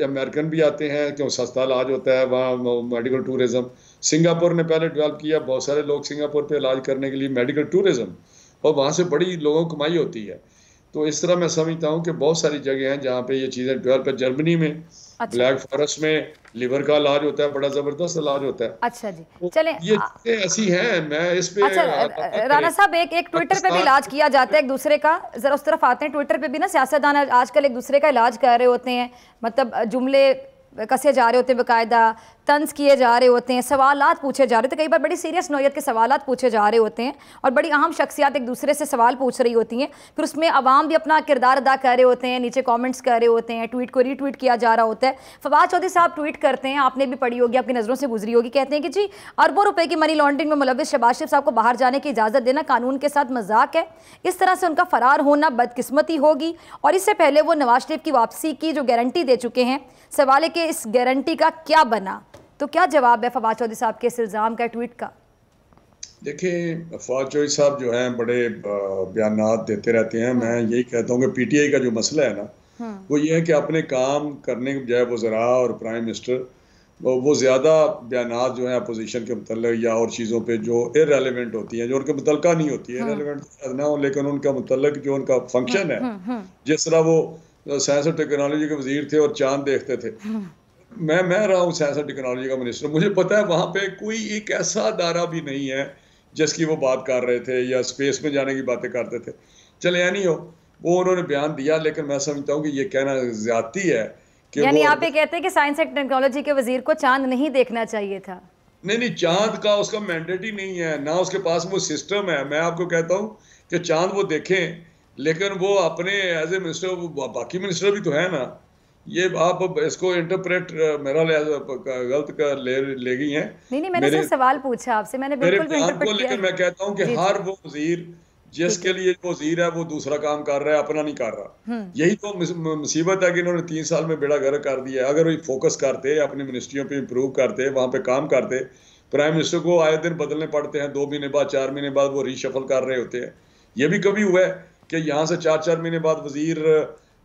अमेरिकन भी आते हैं क्यों, सस्ता इलाज होता है वहाँ, मेडिकल टूरिज्म। सिंगापुर ने पहले डेवलप किया, बहुत सारे लोग सिंगापुर पे इलाज करने के लिए, मेडिकल टूरिज्म, और वहाँ से बड़ी लोगों को कमाई होती है। तो इस तरह मैं समझता हूँ कि बहुत सारी जगह हैं जहाँ पे ये चीज़ें डेवलप है। जर्मनी में ब्लैक फॉरेस्ट में लिवर का इलाज होता है, बड़ा जबरदस्त इलाज होता है। अच्छा जी, तो चलें, ये ऐसी हैं। मैं इस पे राना साहब एक ट्विटर पे भी इलाज किया जाता है एक दूसरे का, जरा उस तरफ आते हैं। ट्विटर पे भी ना सियासतदान आजकल एक दूसरे का इलाज कर रहे होते हैं, मतलब जुमले कसे जा रहे होते हैं बाकायदा, तंज किए जा रहे होते हैं, सवालात पूछे जा रहे होते हैं, कई बार बड़ी सीरियस नौयत के सवालात पूछे जा रहे होते हैं और बड़ी अहम शख्सियात एक दूसरे से सवाल पूछ रही होती हैं, फिर उसमें अवाम भी अपना किरदार अदा कर रहे होते हैं, नीचे कमेंट्स कर रहे होते हैं, ट्वीट को रीट्वीट किया जा रहा होता है। फवाद चौधरी साहब ट्वीट करते हैं, आपने भी पढ़ी होगी, आपकी नज़रों से गुजरी होगी, कहते हैं कि जी अरबों रुपए की मनी लॉन्ड्रिंग में मुलविस शहबाज शरीफ साहब को बाहर जाने की इजाज़त देना कानून के साथ मजाक है, इस तरह से उनका फरार होना बदकिस्मती होगी, और इससे पहले वो नवाज शरीफ की वापसी की जो गारंटी दे चुके हैं, सवाल है कि इस गारंटी का क्या बना। तो क्या जवाब है फवाद चौधरी साहब के इस इल्ज़ाम का, ट्वीट का? देखिए, फवाद चौधरी साहब जो हैं बड़े बयानात देते रहते हैं। मैं यही कहता हूँ कि पीटीआई का जो मसला है ना, वो ये है कि अपने काम करने के बजाय वज़रा और प्राइम मिनिस्टर वो ज़्यादा बयानात जो हैं अपोजिशन के मतलब या और चीज़ों पे जो इररेलेवेंट होती हैं, जो उनके मुतल्लिका नहीं होती है, इररेलेवेंट ना हो, लेकिन उनका मुतल्लिक जो उनका फंक्शन है, जिस तरह वो साइंस और टेक्नोलॉजी के वजीर थे और चांद देखते थे, मैं रहा हूँ साइंस और टेक्नोलॉजी का मिनिस्टर, मुझे पता है वहाँ पे कोई एक ऐसा अदारा भी नहीं है जिसकी वो बात कर रहे थे या स्पेस में जाने की बातें करते थे। चले या नहीं हो, वो उन्होंने बयान दिया, लेकिन मैं समझता हूँ कि ये कहना ज्यादती है कि यानी आप ये कहते हैं कि साइंस एंड टेक्नोलॉजी के वजीर को चांद नहीं देखना चाहिए था? नहीं, चांद का उसका मैंडेट ही नहीं है, ना उसके पास वो सिस्टम है। मैं आपको कहता हूँ कि चांद वो देखें, लेकिन वो अपने एज ए मिनिस्टर, बाकी मिनिस्टर भी तो है ना, ये आप इसको इंटरप्रेट मेरा गलत कर ले गई हैं। नहीं, मैंने सिर्फ सवाल पूछा आपसे, मैंने बिल्कुल भी इंटरप्रेट किया। लेकिन मैं कहता हूँ कि हर वो वजीर जिसके लिए वजीर है वो दूसरा काम कर रहा है, अपना नहीं कर रहा। यही तो मुसीबत है कि इन्होंने 3 साल में बेड़ा गर्क कर दिया। अगर वो फोकस करते, अपनी मिनिस्ट्रियों पे इंप्रूव करते, वहाँ पे काम करते, प्राइम मिनिस्टर को आए दिन बदलने पड़ते हैं, 2 महीने बाद 4 महीने बाद वो रीशफल कर रहे होते हैं। ये भी कभी हुआ है कि यहाँ से 4 महीने बाद वजीर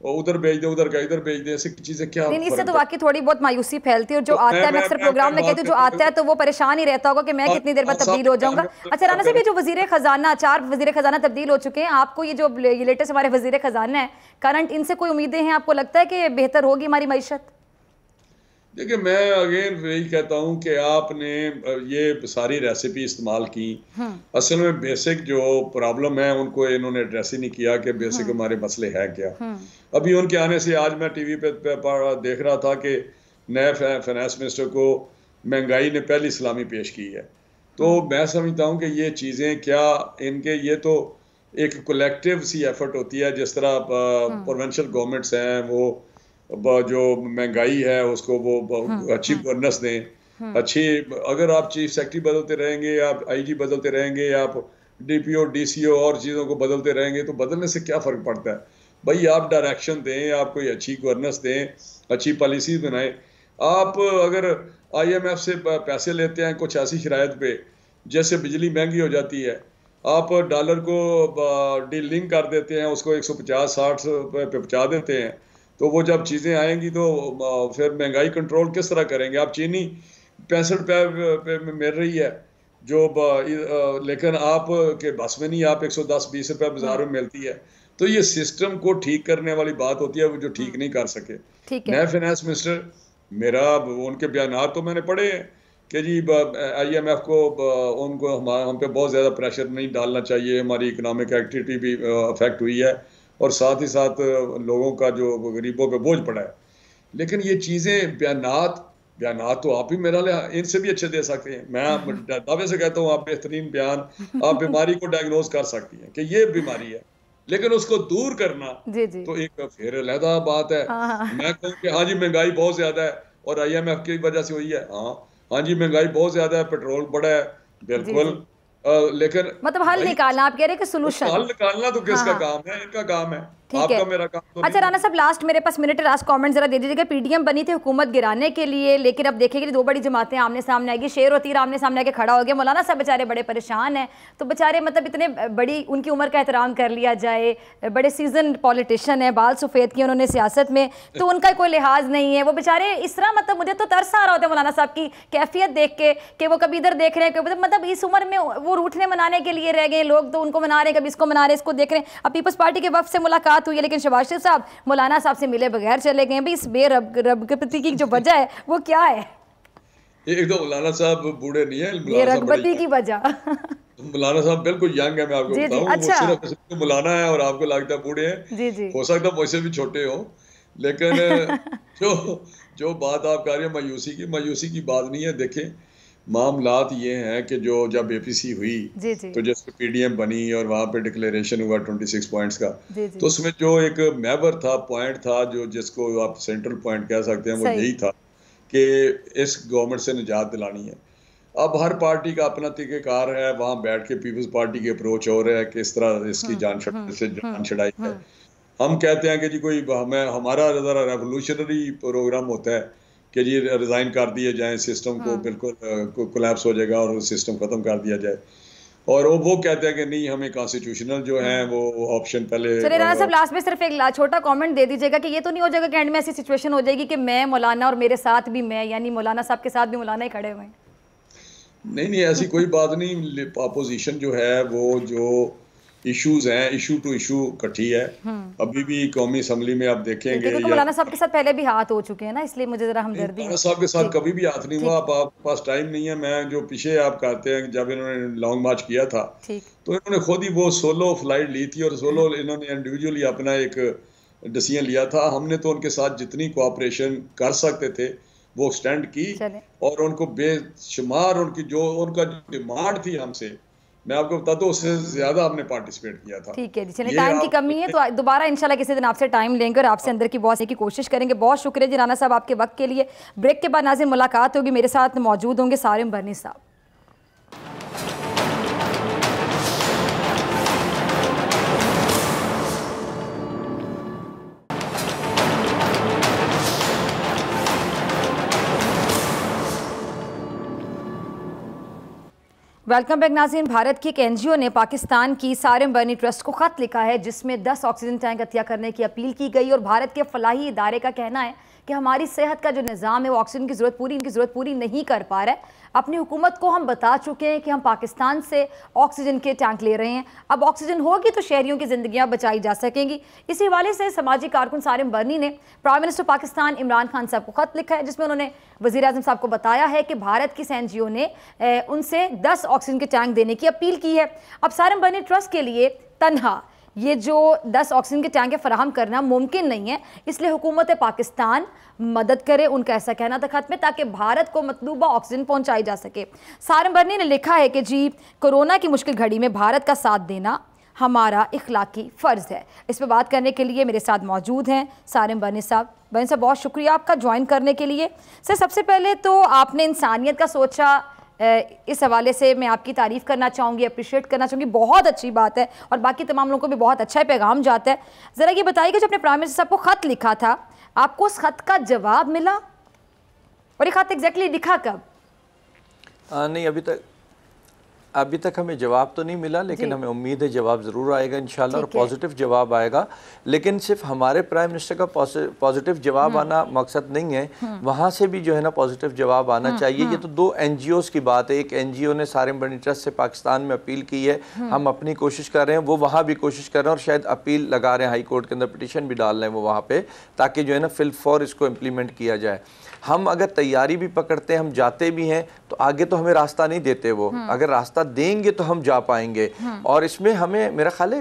उधर भेज दे, उधर का इधर भेज दे, ऐसी चीजें क्या? नहीं, इससे तो वाकई थोड़ी बहुत मायूसी फैलती है, और जो आता है, मैं अक्सर प्रोग्राम में कहती हूँ, जो आता है तो वो परेशान ही रहता होगा कि मैं कितनी देर बाद तब्दील हो जाऊंगा। अच्छा राना साहब, ये जो वजीर खजाना, 4 वजीर खजाना तब्दील हो चुके हैं, आपको ये जो लेटेस्ट हमारे वजीर खजाना है करंट, इनसे कोई उम्मीदें हैं? आपको लगता है कि बेहतर होगी हमारी मईशत? देखिए, मैं अगेन यही कहता हूँ कि आपने ये सारी रेसिपी इस्तेमाल की, असल में बेसिक जो प्रॉब्लम है उनको इन्होंने एड्रेस ही नहीं किया कि बेसिक हमारे मसले हैं क्या। अभी उनके आने से आज मैं टीवी पे देख रहा था कि नए फाइनेंस मिनिस्टर को महंगाई ने पहली सलामी पेश की है। तो मैं समझता हूँ कि ये चीज़ें क्या इनके, ये तो एक कलेक्टिव सी एफर्ट होती है, जिस तरह प्रोविंशियल गवर्नमेंट्स हैं वो जो महंगाई है उसको वो अच्छी बोनस दें, अच्छी, अगर आप चीफ सेक्रेटरी बदलते रहेंगे, आप आईजी बदलते रहेंगे, आप डीपीओ डीसीओ और चीज़ों को बदलते रहेंगे, तो बदलने से क्या फ़र्क पड़ता है भाई? आप डायरेक्शन दें, आप कोई अच्छी गवर्नेंस दें, अच्छी पॉलिसीज बनाएं। आप अगर IMF से पैसे लेते हैं कुछ ऐसी शराइत पे, जैसे बिजली महंगी हो जाती है, आप डॉलर को डीलिंग कर देते हैं, उसको 150-60 रुपये पे पहुँचा देते हैं, तो वो जब चीज़ें आएंगी तो फिर महंगाई कंट्रोल किस तरह करेंगे? आप चीनी 65 रुपये पे मिल रही है जो लेकिन आप के बस में नहीं, आप 110-20 रुपये बाजार में मिलती है। तो ये सिस्टम को ठीक करने वाली बात होती है, वो जो ठीक नहीं कर सके। नए फाइनेंस मिनिस्टर, मेरा उनके बयान तो मैंने पढ़े हैं कि जी IMF को उनको हम पे बहुत ज़्यादा प्रेशर नहीं डालना चाहिए, हमारी इकोनॉमिक एक्टिविटी भी अफेक्ट हुई है और साथ ही साथ लोगों का जो गरीबों पे बोझ पड़ा है। लेकिन ये चीज़ें बयानात तो आप ही मेरा इनसे भी अच्छे दे सकते हैं। मैं दावे से कहता हूँ आप बेहतरीन बयान, आप बीमारी को डायग्नोज कर सकती हैं कि ये बीमारी है, लेकिन उसको दूर करना तो एक फिर अलग बात है। मैं कहूँ कि हाँ जी महंगाई बहुत ज्यादा है और IMF की वजह से हुई है, हाँ जी महंगाई बहुत ज्यादा है, पेट्रोल बढ़ा है, बिल्कुल, लेकिन मतलब हल निकालना, आप कह रहे हैं कि सोल्यूशन हल निकालना तो किसका काम है? इनका काम है, आपका मेरा काम तो अच्छा राना साहब, लास्ट मेरे पास मिनट, लास्ट कमेंट जरा दे दीजिएगा। PDM बनी थी हुकूमत गिराने के लिए, लेकिन अब देखेंगे 2 बड़ी जमातें आमने सामने आएगी, शेर और तीर आमने सामने आके खड़ा हो गया। मौलाना साहब बेचारे बड़े परेशान हैं, तो बेचारे मतलब इतने बड़ी उनकी उम्र का एहतराम कर लिया जाए, बड़े सीजन पॉलिटिशियन है, बाल सफ़ेद किए उन्होंने सियासत में, तो उनका कोई लिहाज नहीं है। वो बेचारे इस तरह, मतलब मुझे तो तरस आ रहा होता है मौलाना साहब की कैफियत देख के कि वो कभी इधर देख रहे हैं, मतलब इस उम्र में वो रूठने मनाने के लिए रह गए। लोग तो उनको मना रहे हैं, कभी इसको मना रहे हैं, इसको देख रहे हैं। अब पीपल्स पार्टी के वफ्द से मुलाकात हुई है, लेकिन शहबाज शरीफ साहब मौलाना साहब से मिले बगैर चले गए। भी इस बेरगबती की जो वजह है वो क्या है? एक तो मौलाना साहब बूढ़े नहीं है, बेरगबती की वजह मौलाना साहब बिल्कुल यंग है, मैं आपको बताऊं। अच्छा। वो सिर्फ मौलाना है और आपको लगता है बूढ़े हैं, हो सकता है मुझसे भी छोटे हो, लेकिन जो बात आप कर रहे हो मायूसी की बात नहीं है। देखें, मामलात ये हैं कि जो जब एपीसी हुई जी तो जैसे पीडीएम बनी और वहाँ पे डिक्लेरेशन हुआ 26 पॉइंट्स का, जी तो उसमें जो एक महवर था, पॉइंट था, जो जिसको आप सेंट्रल पॉइंट कह सकते हैं, वो यही था कि इस गवर्नमेंट से निजात दिलानी है। अब हर पार्टी का अपना तरीक़ेकार है, वहाँ बैठ के पीपल्स पार्टी की अप्रोच हो रहा है किस तरह इसकी जान छड़ाई है। हम कहते हैं कि जी कोई हमारा ज़रा रेवोल्यूशनरी प्रोग्राम होता है कि जी रिज़ाइन कर दिए जाए, सिस्टम को बिल्कुल कोलैप्स हो जाएगा और सिस्टम ख़त्म कर दिया जाए। और वो कहते हैं कि नहीं, हमें कॉन्स्टिट्यूशनल जो है वो ऑप्शन पहले। चलिए राणा साहब, लास्ट में सिर्फ एक छोटा कमेंट दे दीजिएगा कि ये तो नहीं हो जाएगा कि एंड में ऐसी सिचुएशन हो जाएगी कि मैं मौलाना और मेरे साथ भी मैं, यानी मौलाना साहब के साथ भी मौलाना ही खड़े हुए हैं? नहीं, ऐसी कोई बात नहीं। अपोजिशन जो है वो जो इश्यूज हैं, इशू टू इशू इकट्ठी है। अभी भी कौमी असम्बली में आप देखेंगे, मौलाना साहब के साथ पहले भी हाथ हो चुके हैं ना, इसलिए मुझे जरा हमदर्दी। मौलाना साहब के साथ कभी भी हाथ नहीं हुआ। आपके पास टाइम नहीं है। मैं जो पीछे आप कहते हैं, जब इन्होंने लॉन्ग मार्च किया था तो इन्होंने खुद ही वो सोलो फ्लाइट ली थी और सोलो इन्होंने इंडिविजुअली अपना एक डिसीजन लिया था। हमने तो उनके साथ जितनी कोऑपरेशन कर सकते थे वो एक्सटेंड की और उनको बेशुमार उनका डिमांड थी हमसे, मैं आपको बताता हूँ, उससे ज्यादा हमने पार्टिसिपेट किया था। ठीक है जी, चलिए टाइम की कमी है तो दोबारा इंशाल्लाह किसी दिन आपसे टाइम लेंगे और आपसे अंदर की बहुत की कोशिश करेंगे। बहुत शुक्रिया जी राणा साहब आपके वक्त के लिए। ब्रेक के बाद नाज़रीन मुलाकात होगी, मेरे साथ मौजूद होंगे सारिम बरनी साहब। वेलकम बैक नाज़रीन। भारत की एक एनजीओ ने पाकिस्तान की सारिम बरनी ट्रस्ट को ख़त लिखा है जिसमें 10 ऑक्सीजन टैंक अतिया करने की अपील की गई और भारत के फलाही इदारे का कहना है कि हमारी सेहत का जो निज़ाम है वो ऑक्सीजन की इनकी ज़रूरत पूरी नहीं कर पा रहा है। अपनी हुकूमत को हम बता चुके हैं कि हम पाकिस्तान से ऑक्सीजन के टैंक ले रहे हैं, अब ऑक्सीजन होगी तो शहरियों की ज़िंदगियां बचाई जा सकेंगी। इसी हवाले से समाजी कारकुन सारिम बरनी ने प्राइम मिनिस्टर पाकिस्तान इमरान खान साहब को ख़त लिखा है जिसमें उन्होंने वज़ीर आज़म साहब को बताया है कि भारत की एनजीओ ने उनसे 10 ऑक्सीजन के टैंक देने की अपील की है। अब सारिम बरनी ट्रस्ट के लिए तनहा ये जो 10 ऑक्सीजन के टैंक फराहम करना मुमकिन नहीं है, इसलिए हुकूमत पाकिस्तान मदद करे, उनका ऐसा कहना था खत में, ताकि भारत को मतलूबा ऑक्सीजन पहुंचाई जा सके। सारिम बरनी ने लिखा है कि जी कोरोना की मुश्किल घड़ी में भारत का साथ देना हमारा इखलाकी फ़र्ज़ है। इस पर बात करने के लिए मेरे साथ मौजूद हैं सारिम बरनी साहब। बरनी साहब, बहुत शुक्रिया आपका ज्वाइन करने के लिए। सर, सबसे पहले तो आपने इंसानियत का सोचा, इस हवाले से मैं आपकी तारीफ़ करना चाहूँगी, अप्रिशिएट करना चाहूँगी, बहुत अच्छी बात है और बाकी तमाम लोगों को भी बहुत अच्छा पैगाम जाता है। ज़रा ये बताइए कि जब अपने प्राइम मिनिस्टर साहब को ख़त लिखा था, आपको उस ख़त का जवाब मिला और ये ख़त एग्जैक्टली लिखा कब? नहीं, अभी तक हमें जवाब तो नहीं मिला, लेकिन हमें उम्मीद है जवाब ज़रूर आएगा इंशाल्लाह और पॉजिटिव जवाब आएगा। लेकिन सिर्फ हमारे प्राइम मिनिस्टर का पॉजिटिव जवाब आना मकसद नहीं है, वहाँ से भी जो है ना पॉजिटिव जवाब आना चाहिए। ये तो 2 NGOs की बात है। एक NGO ने सारिम बरनी ट्रस्ट से पाकिस्तान में अपील की है, हम अपनी कोशिश कर रहे हैं, वो वहाँ भी कोशिश कर रहे हैं और शायद अपील लगा रहे हैं, हाई कोर्ट के अंदर पिटीशन भी डाल रहे हैं वो वहाँ पर, ताकि जो है ना फिलफौर इसको इम्प्लीमेंट किया जाए। हम अगर तैयारी भी पकड़ते हैं, हम जाते भी हैं, तो आगे तो हमें रास्ता नहीं देते वो, अगर रास्ता देंगे तो हम जा पाएंगे। और इसमें हमें, मेरा ख्याल है,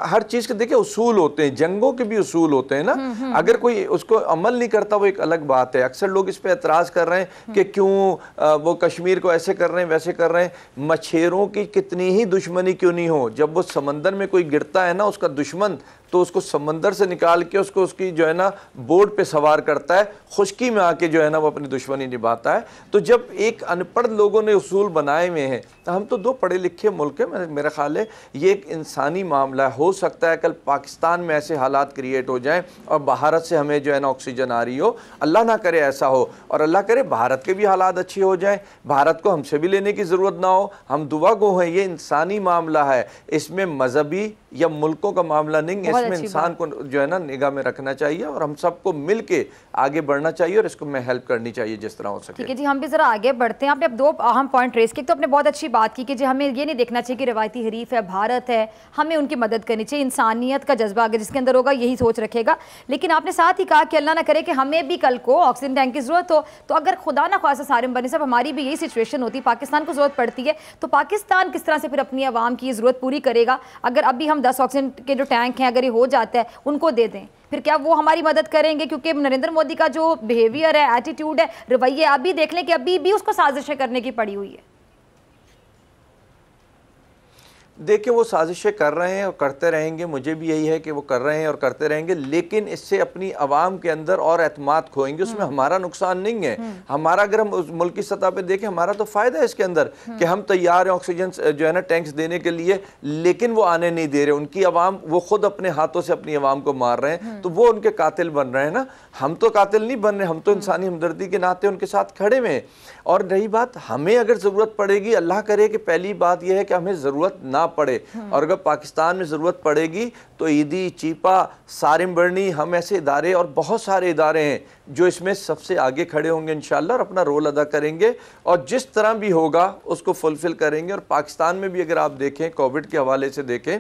हर चीज़ के देखिए उसूल होते हैं, जंगों के भी उसूल होते हैं ना। अगर कोई उसको अमल नहीं करता वो एक अलग बात है। अक्सर लोग इस पर एतराज़ कर रहे हैं कि क्यों वो कश्मीर को ऐसे कर रहे हैं, वैसे कर रहे हैं। मछेरों की कितनी ही दुश्मनी क्यों नहीं हो, जब वो समंदर में कोई गिरता है ना, उसका दुश्मन तो उसको समंदर से निकाल के उसको उसकी जो है ना बोट पे सवार करता है, खुश्की में आके जो है ना वो अपनी दुश्मनी निभाता है। तो जब एक अनपढ़ लोगों ने उसूल बनाए हुए हैं, तो हम तो 2 पढ़े लिखे मुल्क हैं, मेरा ख्याल है ये एक इंसानी मामला हो सकता है कल पाकिस्तान में ऐसे हालात क्रिएट हो जाएं और भारत से हमें जो है ना ऑक्सीजन आ रही हो, अल्लाह ना करे ऐसा हो, और अल्लाह करे भारत के भी हालात अच्छे हो जाएं, भारत को हमसे भी लेने की ज़रूरत ना हो, हम दुआ गो हैं। ये इंसानी मामला है, इसमें मजहबी या मुल्कों का मामला नहीं है, इसमें इंसान को जो है ना निगाह में रखना चाहिए और हम सबको मिल के आगे बढ़ना चाहिए और इसको में हेल्प करनी चाहिए जिस तरह हो सके। ठीक है जी, हम भी ज़रा आगे आगे बढ़ते हैं। आपने अब दो अहम पॉइंट रेस किए। तो आपने बहुत अच्छी बात की कि जो हमें ये नहीं देखना चाहिए कि रवायती हरीफ है, भारत है, हमें उनकी मदद करनी चाहिए। इंसानियत का जज्बा अगर जिसके अंदर होगा यही सोच रखेगा। लेकिन आपने साथ ही कहा कि अल्लाह ना करे कि हमें भी कल को ऑक्सीजन टैंक की ज़रूरत हो, तो अगर खुदा ना ख्वासा सारिम बनी साहब हमारी भी यही सिचुएशन होती, पाकिस्तान को ज़रूरत पड़ती है, तो पाकिस्तान किस तरह से फिर अपनी आवाम की ज़रूरत पूरी करेगा? अगर अभी हम 10 ऑक्सीजन के जो टैंक हैं अगर ये हो जाता है उनको दे दें, फिर क्या वो हमारी मदद करेंगे? क्योंकि नरेंद्र मोदी का जो बिहेवियर है, एटीट्यूड है, रवैये, अभी देख लें कि अभी भी उसको साजिशें करने की पड़ी हुई है। देखिए वो साजिशें कर रहे हैं और करते रहेंगे, मुझे भी यही है कि वो कर रहे हैं और करते रहेंगे, लेकिन इससे अपनी आवाम के अंदर और एतमाद खोएंगे। उसमें हमारा नुकसान नहीं है। हमारा अगर हम उस मुल्क की सतह पे देखें, हमारा तो फ़ायदा है इसके अंदर कि हम तैयार हैं ऑक्सीजन जो है ना टैंक्स देने के लिए, लेकिन वो आने नहीं दे रहे। उनकी आवाम, वो खुद अपने हाथों से अपनी आवाम को मार रहे हैं, तो वो उनके कातिल बन रहे हैं ना। हम तो कातिल नहीं बन रहे, हम तो इंसानी हमदर्दी के नाते उनके साथ खड़े हुए हैं। और रही बात, हमें अगर ज़रूरत पड़ेगी, अल्लाह करे कि पहली बात यह है कि हमें ज़रूरत ना पड़े, और अगर पाकिस्तान में ज़रूरत पड़ेगी तो ईदी, चीपा, सारिम बर्नी, हम ऐसे इदारे और बहुत सारे इदारे हैं जो इसमें सबसे आगे खड़े होंगे इंशाअल्लाह, और अपना रोल अदा करेंगे और जिस तरह भी होगा उसको फुलफ़िल करेंगे। और पाकिस्तान में भी अगर आप देखें, कोविड के हवाले से देखें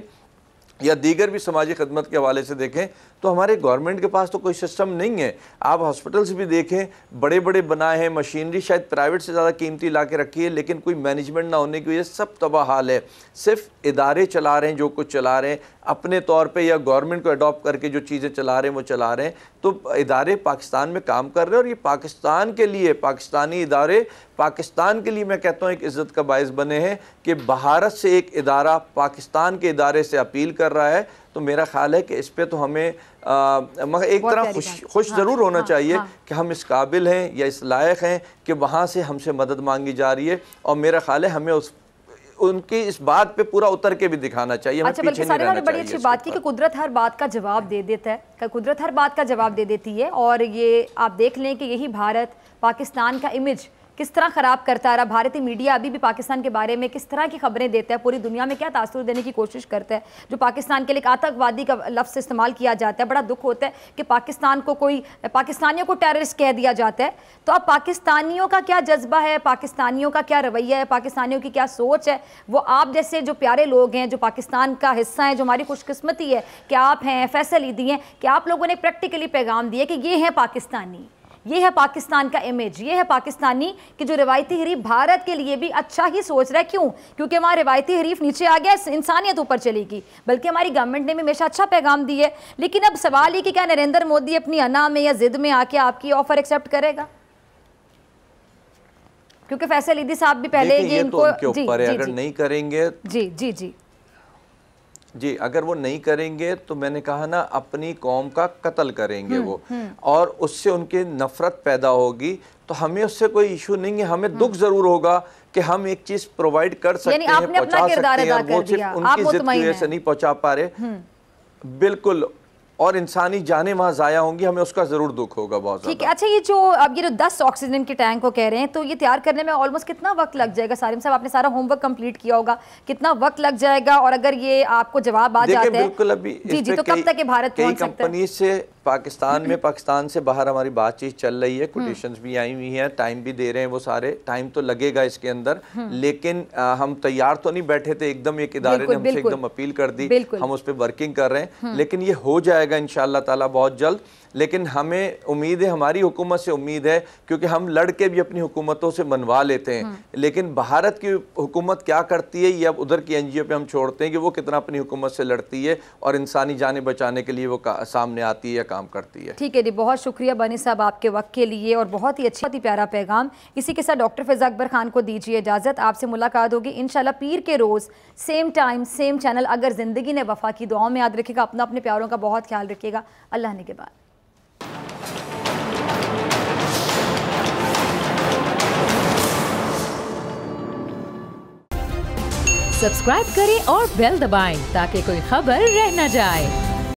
या दीगर भी समाजी खदमत के हवाले से देखें, तो हमारे गवर्नमेंट के पास तो कोई सिस्टम नहीं है। आप हॉस्पिटल्स भी देखें, बड़े बड़े बनाए हैं, मशीनरी शायद प्राइवेट से ज़्यादा कीमती ला के रखी है, लेकिन कोई मैनेजमेंट ना होने की वजह से सब तबाह हाल है। सिर्फ इदारे चला रहे हैं जो कुछ चला रहे हैं अपने तौर पे, या गवर्नमेंट को अडॉप्ट करके जो चीज़ें चला रहे हैं वो चला रहे हैं। तो इदारे पाकिस्तान में काम कर रहे हैं और ये पाकिस्तान के लिए, पाकिस्तानी इदारे पाकिस्तान के लिए मैं कहता हूँ एक इज़्ज़त का बायस बने हैं कि भारत से एक इदारा पाकिस्तान के इदारे से अपील कर रहा है। तो मेरा ख्याल है कि इस पे तो हमें मगर एक तरह खुश ज़रूर होना चाहिए कि हम इस काबिल हैं या इस लायक हैं कि वहाँ से हमसे मदद मांगी जा रही है, और मेरा ख्याल है हमें उनकी इस बात पे पूरा उतर के भी दिखाना चाहिए। अच्छा, बल्कि सारे ने बड़ी अच्छी बात की कि कुदरत हर बात का जवाब दे देता है, कुदरत हर बात का जवाब दे देती है। और ये आप देख लें कि यही भारत पाकिस्तान का इमेज किस तरह ख़राब करता रहा। भारतीय मीडिया अभी भी पाकिस्तान के बारे में किस तरह की खबरें देता है, पूरी दुनिया में क्या तासुर देने की कोशिश करता है, जो पाकिस्तान के लिए आतंकवादी का लफ्ज़ इस्तेमाल किया जाता है। बड़ा दुख होता है कि पाकिस्तान को पाकिस्तानियों को टेररिस्ट कह दिया जाता है। तो अब पाकिस्तानियों का क्या जज्बा है, पाकिस्तानियों का क्या रवैया है, पाकिस्तानियों की क्या सोच है, वो आप जैसे जो प्यारे लोग हैं, जो पाकिस्तान का हिस्सा हैं, जो हमारी खुशकिस्मती है कि आप हैं, फैसल ईदी हैं, कि आप लोगों ने प्रैक्टिकली पैगाम दिया कि ये है पाकिस्तानी, ये है पाकिस्तान का इमेज, ये है पाकिस्तानी कि जो रिवायती हरीफ भारत के लिए भी अच्छा ही सोच रहा है। क्यों? क्योंकि हमारा रिवायती हरीफ नीचे आ गया, इंसानियत ऊपर चलेगी। बल्कि हमारी गवर्नमेंट ने भी हमेशा अच्छा पैगाम दिया है। लेकिन अब सवाल ये कि क्या नरेंद्र मोदी अपनी अना में या जिद में आके आपकी ऑफर एक्सेप्ट करेगा? क्योंकि फैसल ईदी साहब भी पहले ये इनको अगर नहीं करेंगे जी जी जी जी, अगर वो नहीं करेंगे तो मैंने कहा ना, अपनी कौम का कत्ल करेंगे वो, और उससे उनकी नफरत पैदा होगी। तो हमें उससे कोई इशू नहीं है, हमें दुख जरूर होगा कि हम एक चीज प्रोवाइड कर सकते हैं, पहुंचा सकते हैं, वो सिर्फ उनकी जिद की वजह से नहीं पहुंचा पा रहे। बिल्कुल, और इंसानी जानें वहाँ ज़ाया होंगी, हमें उसका ज़रूर दुख होगा बहुत ज़्यादा। ठीक है। अच्छा, ये जो 10 ऑक्सीजन के टैंक को कह रहे हैं, तो ये तैयार करने में ऑलमोस्ट कितना वक्त लग जाएगा? सारिम साहब, आपने सारा होमवर्क कंप्लीट किया होगा, कितना वक्त लग जाएगा? और अगर ये आपको जवाब आ जाता है बिल्कुल अभी जी, तो कब तक ये भारत पहुंच सकता है? कंपनी से पाकिस्तान से बाहर हमारी बातचीत चल रही है, कोटेशंस भी आई हुई हैं, टाइम भी दे रहे हैं वो सारे, टाइम तो लगेगा इसके अंदर, लेकिन हम तैयार तो नहीं बैठे थे एकदम। एक इदारे ने हमसे एकदम अपील कर दी, हम उस पर वर्किंग कर रहे हैं, लेकिन ये हो जाएगा इंशाअल्लाह ताला बहुत जल्द। लेकिन हमें उम्मीद है, हमारी हुकूमत से उम्मीद है, क्योंकि हम लड़ के भी अपनी हुकूमतों से मनवा लेते हैं, लेकिन भारत की हुकूमत क्या करती है ये अब उधर की NGO पे हम छोड़ते हैं कि वो कितना अपनी हुकूमत से लड़ती है और इंसानी जानें बचाने के लिए वो सामने आती है या काम करती है। ठीक है जी, बहुत शुक्रिया बनी साहब आपके वक्त के लिए, और बहुत ही अच्छा, बहुत ही प्यारा पैगाम। इसी के साथ डॉक्टर फिज़ा अकबर खान को दीजिए इजाज़त। आपसे मुलाकात होगी इंशाल्लाह पीर के रोज़, सेम टाइम सेम चैनल। अगर ज़िंदगी ने वफ़ा की, दुआओं में याद रखिएगा, अपना अपने प्यारों का बहुत ख्याल रखिएगा। अल्लाह ने के बाद सब्सक्राइब करें और बेल दबाएं ताकि कोई खबर रह न जाए।